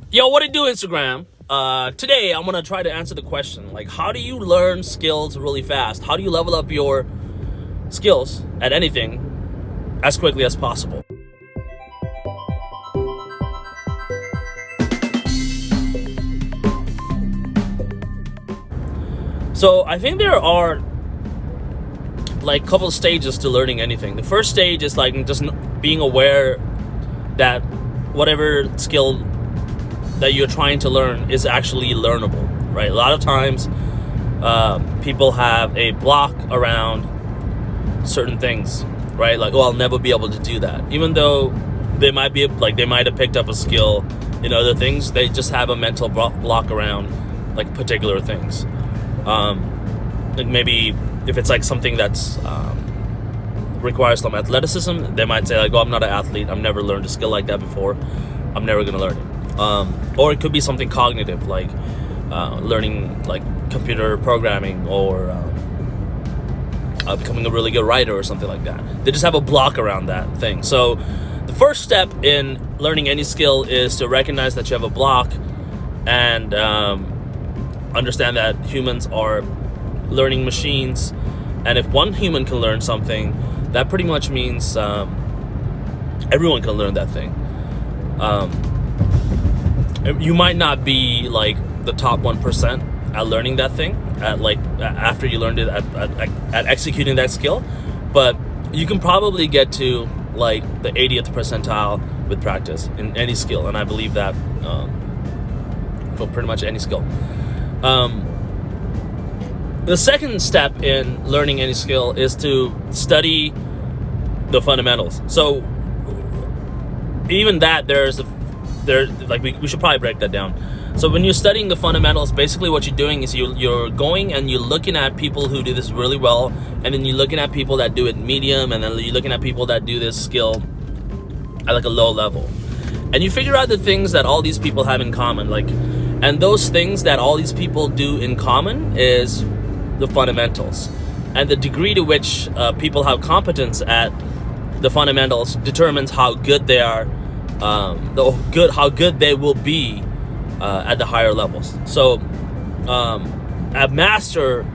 Yo, what it do, Instagram? Today I'm gonna try to answer the question, like, how do you learn skills really fast? How do you level up your skills at anything as quickly as possible? So I think there are like a couple of stages to learning anything. The first stage is like just being aware that whatever skill that you're trying to learn is actually learnable, right? A lot of times people have a block around certain things, right? Like, oh, I'll never be able to do that. Even though they might have picked up a skill in other things, they just have a mental block around like particular things. Like maybe if it's like something that's requires some athleticism, they might say like, oh, I'm not an athlete, I've never learned a skill like that before, I'm never gonna learn it. Or it could be something cognitive, like learning like computer programming, or becoming a really good writer or something like that. They just have a block around that thing. So the first step in learning any skill is to recognize that you have a block, and understand that humans are learning machines, and if one human can learn something, that pretty much means everyone can learn that thing. You might not be like the top 1% at learning that thing, at like after you learned it, at executing that skill, but you can probably get to like the 80th percentile with practice in any skill, and I believe that for pretty much any skill. The second step in learning any skill is to study the fundamentals. So even that, we should probably break that down. So when you're studying the fundamentals, basically what you're doing is you're going and you're looking at people who do this really well, and then you're looking at people that do it medium, and then you're looking at people that do this skill at like a low level, and you figure out the things that all these people have in common. And those things that all these people do in common is the fundamentals, and the degree to which people have competence at the fundamentals determines how good they are, how good they will be at the higher levels. So a master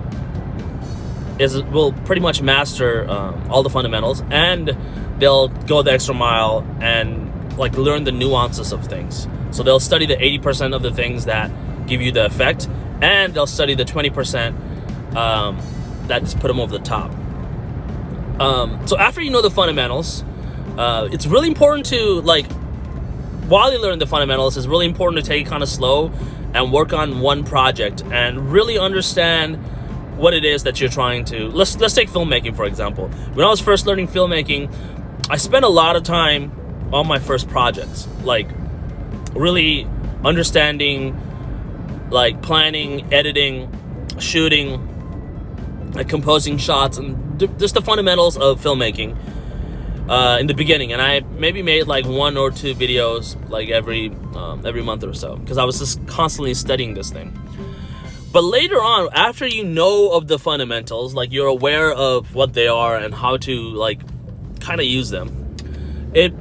will pretty much master all the fundamentals, and they'll go the extra mile and like learn the nuances of things. So they'll study the 80% of the things that give you the effect, and they'll study the 20% that just put them over the top. So after you know the fundamentals, it's really important to, like, while you learn the fundamentals, it's really important to take it kind of slow and work on one project and really understand what it is that you're trying to. Let's take filmmaking, for example. When I was first learning filmmaking, I spent a lot of time on my first projects, like really understanding, like planning, editing, shooting, like composing shots, and just the fundamentals of filmmaking in the beginning. And I maybe made like 1 or 2 videos like every month or so, because I was just constantly studying this thing. But later on, after you know of the fundamentals, like you're aware of what they are and how to like kind of use them, it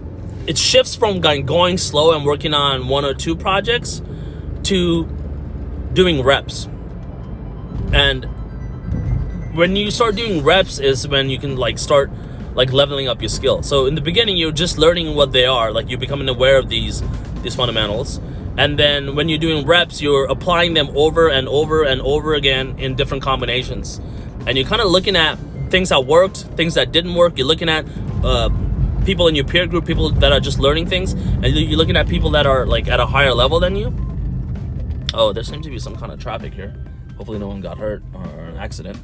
shifts from going slow and working on 1 or 2 projects to doing reps. And when you start doing reps is when you can like start like leveling up your skill. So in the beginning, you're just learning what they are, like you're becoming aware of these fundamentals. And then when you're doing reps, you're applying them over and over and over again in different combinations. And you're kind of looking at things that worked, things that didn't work. You're looking at people in your peer group, people that are just learning things, and you're looking at people that are like at a higher level than you. Oh, there seems to be some kind of traffic here. Hopefully no one got hurt or an accident.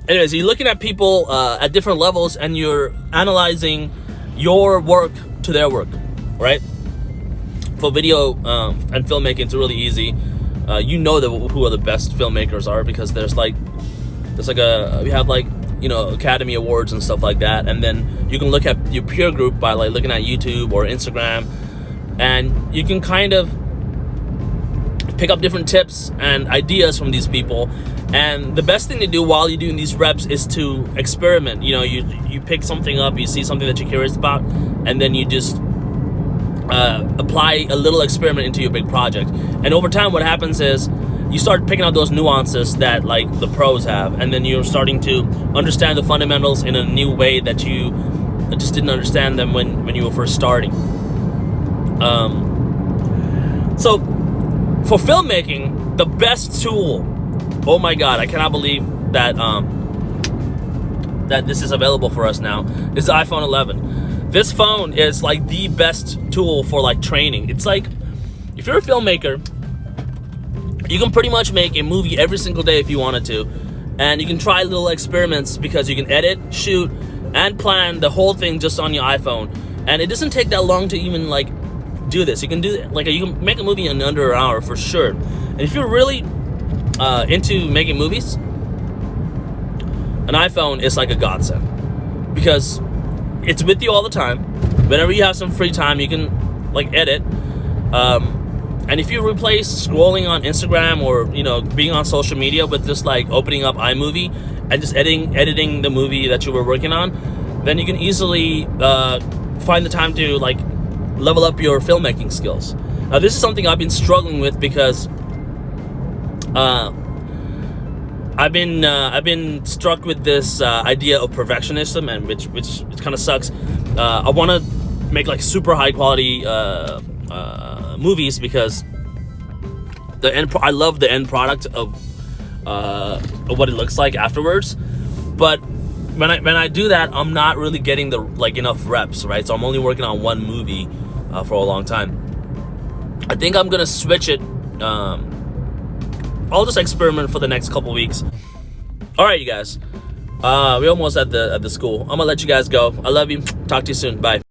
Anyways, you're looking at people at different levels, and you're analyzing your work to their work, right? For video and filmmaking, it's really easy. You know who are the best filmmakers are, because we have like, you know, Academy Awards and stuff like that. And then you can look at your peer group by like looking at YouTube or Instagram, and you can kind of pick up different tips and ideas from these people. And the best thing to do while you're doing these reps is to experiment. You know, you pick something up, you see something that you're curious about, and then you just apply a little experiment into your big project. And over time, what happens is you start picking out those nuances that like the pros have, and then you're starting to understand the fundamentals in a new way that you just didn't understand them when you were first starting. So for filmmaking, the best tool, oh my god, I cannot believe that that this is available for us now, is the iPhone 11. This phone is like the best tool for like training. It's like, if you're a filmmaker, you can pretty much make a movie every single day if you wanted to, and you can try little experiments because you can edit, shoot, and plan the whole thing just on your iPhone. And it doesn't take that long to even like do this. You can do like you can make a movie in under an hour for sure. And if you're really into making movies, an iPhone is like a godsend, because it's with you all the time. Whenever you have some free time, you can like edit. And if you replace scrolling on Instagram or being on social media with just like opening up iMovie and just editing the movie that you were working on, then you can easily find the time to like level up your filmmaking skills. Now, this is something I've been struggling with because I've been struck with this idea of perfectionism, and which kind of sucks. I want to make like super high quality movies because I love the end product of what it looks like afterwards. But when I do that, I'm not really getting the enough reps, right? So I'm only working on one movie for a long time. I think I'm gonna switch it. I'll just experiment for the next couple weeks. All right, you guys. We're almost at the school. I'm gonna let you guys go. I love you. Talk to you soon. Bye.